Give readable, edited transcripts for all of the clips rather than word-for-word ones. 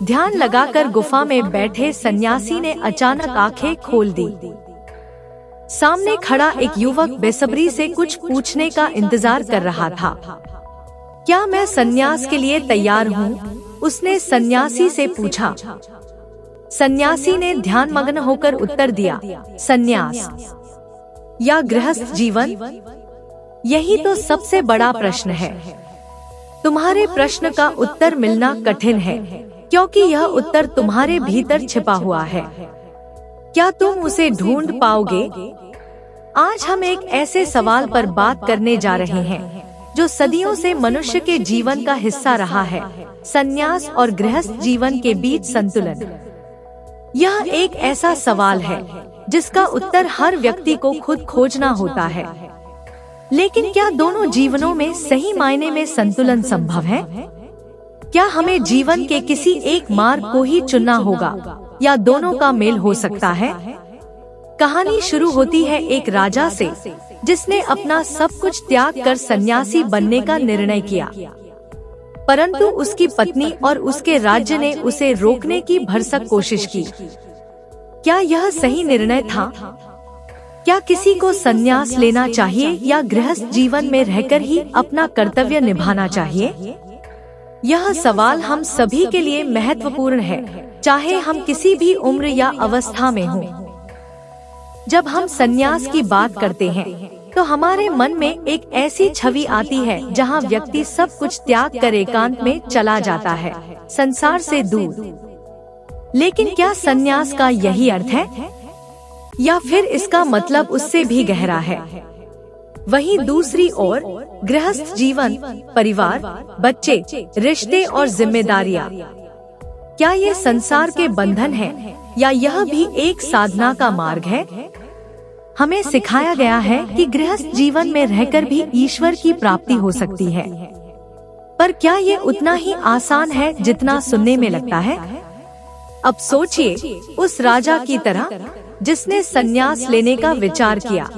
ध्यान लगाकर गुफा में बैठे सन्यासी ने अचानक आंखें खोल दी। सामने खड़ा एक युवक बेसब्री से कुछ पूछने का इंतजार कर रहा था। क्या मैं सन्यास के लिए तैयार हूँ? उसने सन्यासी से पूछा। सन्यासी ने ध्यानमग्न होकर उत्तर दिया, सन्यास या गृहस्थ जीवन? यही तो सबसे बड़ा प्रश्न है। तुम्हारे प्रश्न का उत्तर मिलना कठिन है, क्योंकि यह उत्तर तुम्हारे भीतर छिपा हुआ है। क्या तुम उसे ढूंढ पाओगे? आज हम एक ऐसे सवाल पर बात करने जा रहे हैं जो सदियों से मनुष्य के जीवन का हिस्सा रहा है, सन्यास और गृहस्थ जीवन के बीच संतुलन। यह एक ऐसा सवाल है जिसका उत्तर हर व्यक्ति को खुद खोजना होता है। लेकिन क्या दोनों जीवनों में सही मायने में संतुलन संभव है? क्या हमें जीवन के किसी एक मार्ग को ही चुनना होगा या दोनों का मेल हो सकता है? कहानी शुरू होती है एक राजा से जिसने अपना सब कुछ त्याग कर सन्यासी बनने का निर्णय किया, परंतु उसकी पत्नी और उसके राज्य ने उसे रोकने की भरसक कोशिश की। क्या यह सही निर्णय था? क्या किसी को सन्यास लेना चाहिए या गृहस्थ जीवन में रहकर ही अपना कर्तव्य निभाना चाहिए? यह सवाल हम सभी के लिए महत्वपूर्ण है, चाहे हम किसी भी उम्र या अवस्था में हों। जब हम सन्यास की बात करते हैं तो हमारे मन में एक ऐसी छवि आती है जहां व्यक्ति सब कुछ त्याग कर एकांत में चला जाता है, संसार से दूर। लेकिन क्या सन्यास का यही अर्थ है, या फिर इसका मतलब उससे भी गहरा है? वहीं दूसरी ओर गृहस्थ जीवन, परिवार, बच्चे, रिश्ते और जिम्मेदारियां, क्या ये संसार के बंधन हैं या यह भी एक साधना का मार्ग है? हमें सिखाया गया है कि गृहस्थ जीवन में रहकर भी ईश्वर की प्राप्ति हो सकती है, पर क्या ये उतना ही आसान है जितना सुनने में लगता है? अब सोचिए उस राजा की तरह जिसने सन्यास लेने का विचार किया।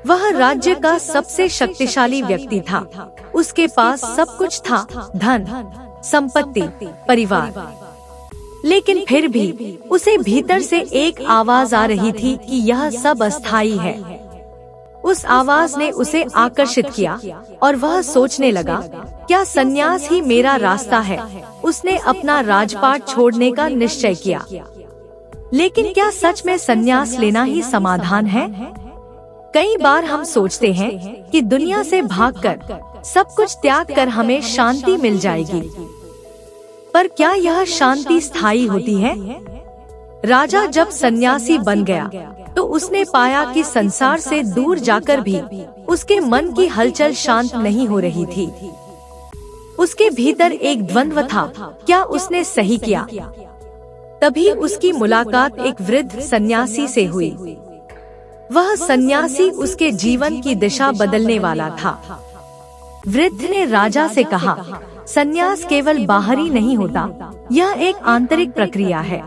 वह राज्य का सबसे शक्तिशाली व्यक्ति था, उसके पास सब कुछ था, धन, संपत्ति, परिवार। लेकिन फिर भी उसे भीतर से एक आवाज आ रही थी कि यह सब अस्थायी है। उस आवाज ने उसे आकर्षित किया और वह सोचने लगा, क्या सन्यास ही मेरा रास्ता है? उसने अपना राजपाट छोड़ने का निश्चय किया। लेकिन क्या सच में सन्यास लेना ही समाधान है? कई बार हम सोचते हैं कि दुनिया से भागकर, सब कुछ त्याग कर हमें शांति मिल जाएगी, पर क्या यह शांति स्थायी होती है? राजा जब सन्यासी बन गया तो उसने पाया कि संसार से दूर जाकर भी उसके मन की हलचल शांत नहीं हो रही थी। उसके भीतर एक द्वंद्व था, क्या उसने सही किया? तभी उसकी मुलाकात एक वृद्ध सन्यासी से हुई। वह सन्यासी उसके जीवन की दिशा बदलने वाला था। वृद्ध ने राजा से कहा, सन्यास केवल बाहरी नहीं होता, यह एक आंतरिक प्रक्रिया है।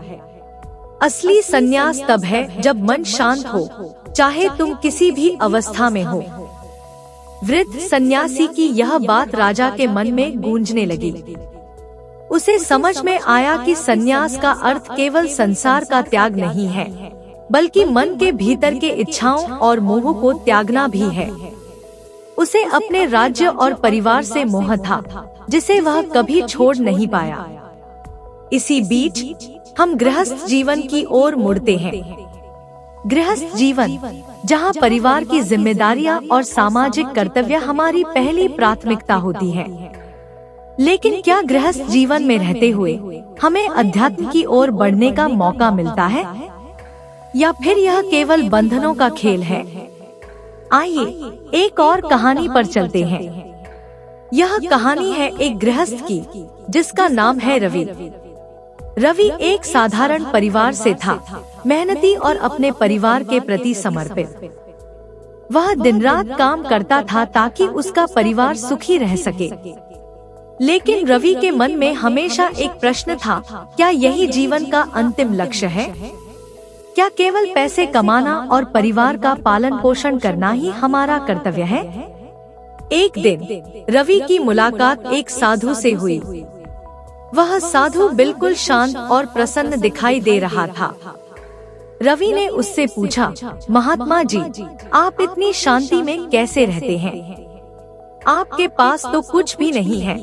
असली सन्यास तब है जब मन शांत हो, चाहे तुम किसी भी अवस्था में हो। वृद्ध सन्यासी की यह बात राजा के मन में गूंजने लगी। उसे समझ में आया कि सन्यास का अर्थ केवल संसार का त्याग नहीं है, बल्कि मन के भीतर के इच्छाओं और मोह को त्यागना भी है। उसे अपने राज्य और परिवार से मोह था, जिसे वह कभी छोड़ नहीं पाया। इसी बीच हम गृहस्थ जीवन की ओर मुड़ते हैं। गृहस्थ जीवन, जहां परिवार की जिम्मेदारियां और सामाजिक कर्तव्य हमारी पहली प्राथमिकता होती है। लेकिन क्या गृहस्थ जीवन में रहते हुए हमें अध्यात्म की ओर बढ़ने का मौका मिलता है, या फिर यह केवल बंधनों का खेल है? आइए एक और कहानी पर चलते हैं। यह कहानी है एक गृहस्थ की, जिसका नाम है रवि। रवि एक साधारण परिवार से था, मेहनती और अपने परिवार के प्रति समर्पित। वह दिन रात काम करता था ताकि उसका परिवार सुखी रह सके। लेकिन रवि के मन में हमेशा एक प्रश्न था, क्या यही जीवन का अंतिम लक्ष्य है? क्या केवल पैसे कमाना और परिवार का पालन पोषण करना ही हमारा कर्तव्य है? एक दिन रवि की मुलाकात एक साधु से हुई। वह साधु बिल्कुल शांत और प्रसन्न दिखाई दे रहा था। रवि ने उससे पूछा, महात्मा जी, आप इतनी शांति में कैसे रहते हैं? आपके पास तो कुछ भी नहीं है,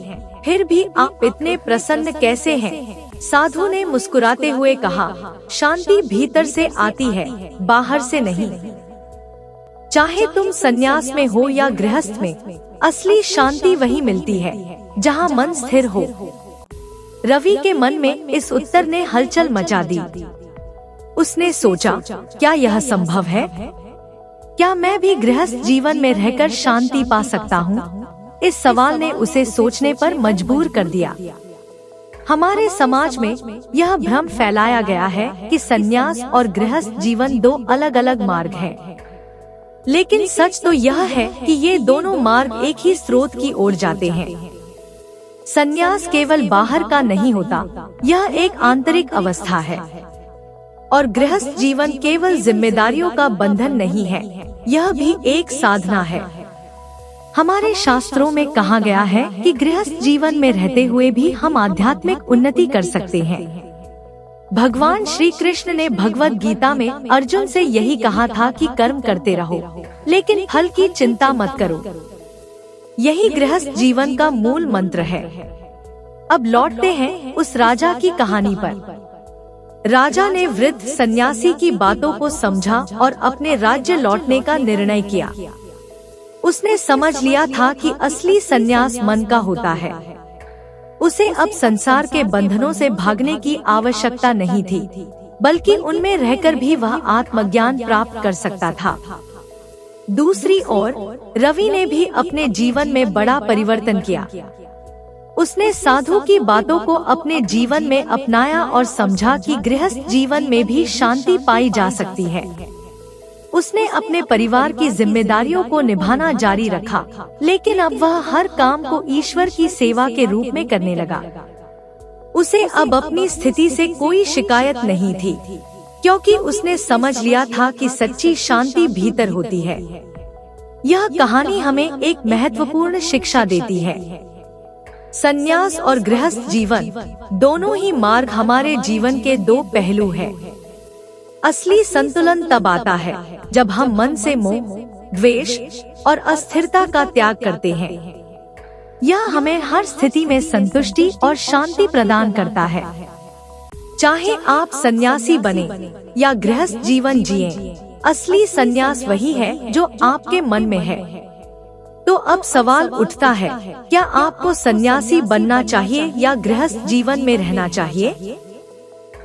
फिर भी आप इतने प्रसन्न कैसे हैं? साधु ने मुस्कुराते हुए कहा, शांति भीतर से आती है, बाहर से नहीं। चाहे तुम संन्यास में हो या गृहस्थ में, असली शांति वही मिलती है जहाँ मन स्थिर हो। रवि के मन में इस उत्तर ने हलचल मचा दी। उसने सोचा, क्या यह संभव है? क्या मैं भी गृहस्थ जीवन में रहकर शांति पा सकता हूँ? इस सवाल ने उसे सोचने पर मजबूर कर दिया। हमारे समाज में यह भ्रम फैलाया गया है कि संन्यास और गृहस्थ जीवन दो अलग अलग मार्ग हैं। लेकिन सच तो यह है कि ये दोनों मार्ग एक ही स्रोत की ओर जाते हैं। संन्यास केवल बाहर का नहीं होता, यह एक आंतरिक अवस्था है। और गृहस्थ जीवन केवल जिम्मेदारियों का बंधन नहीं है, यह भी एक साधना है। हमारे शास्त्रों में कहा गया है कि गृहस्थ जीवन में रहते हुए भी हम आध्यात्मिक उन्नति कर सकते हैं। भगवान श्री कृष्ण ने भगवत गीता में अर्जुन से यही कहा था कि कर्म करते रहो, लेकिन फल की चिंता मत करो। यही गृहस्थ जीवन का मूल मंत्र है। अब लौटते हैं उस राजा की कहानी पर। राजा ने वृद्ध सन्यासी की बातों को समझा और अपने राज्य लौटने का निर्णय किया। उसने समझ लिया था कि असली सन्यास मन का होता है। उसे अब संसार के बंधनों से भागने की आवश्यकता नहीं थी, बल्कि उनमें रहकर भी वह आत्मज्ञान प्राप्त कर सकता था। दूसरी ओर रवि ने भी अपने जीवन में बड़ा परिवर्तन किया। उसने साधु की बातों को अपने जीवन में अपनाया और समझा कि गृहस्थ जीवन में भी शांति पाई जा सकती है। उसने अपने परिवार की जिम्मेदारियों को निभाना जारी रखा, लेकिन अब वह हर काम को ईश्वर की सेवा के रूप में करने लगा। उसे अब अपनी स्थिति से कोई शिकायत नहीं थी, क्योंकि उसने समझ लिया था कि सच्ची शांति भीतर होती है। यह कहानी हमें एक महत्वपूर्ण शिक्षा देती है। संन्यास और गृहस्थ जीवन दोनों ही मार्ग हमारे जीवन के दो पहलू हैं। असली संतुलन तब आता है जब हम मन से मोह, द्वेष और अस्थिरता का त्याग करते हैं। यह हमें हर स्थिति में संतुष्टि और शांति प्रदान करता है। चाहे आप सन्यासी बने या गृहस्थ जीवन जिएं, असली संन्यास वही है जो आपके मन में है। तो अब सवाल उठता है, क्या आपको सन्यासी बनना चाहिए या गृहस्थ जीवन में रहना चाहिए?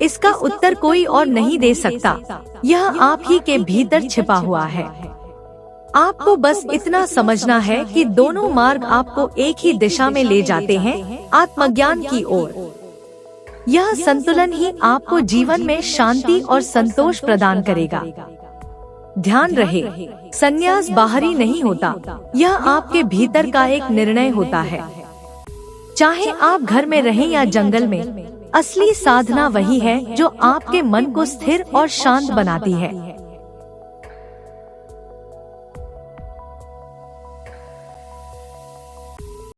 इसका उत्तर कोई और नहीं दे सकता, यह आप ही के भीतर छिपा हुआ है। आपको बस इतना समझना है कि दोनों मार्ग आपको एक ही दिशा में ले जाते हैं, आत्मज्ञान की ओर। यह संतुलन ही आपको जीवन में शांति और संतोष प्रदान करेगा। ध्यान रहे, संन्यास बाहरी नहीं होता, यह आपके भीतर का एक निर्णय होता है। चाहे आप घर में रहें या जंगल में, असली साधना वही है जो आपके मन को स्थिर और शांत बनाती है।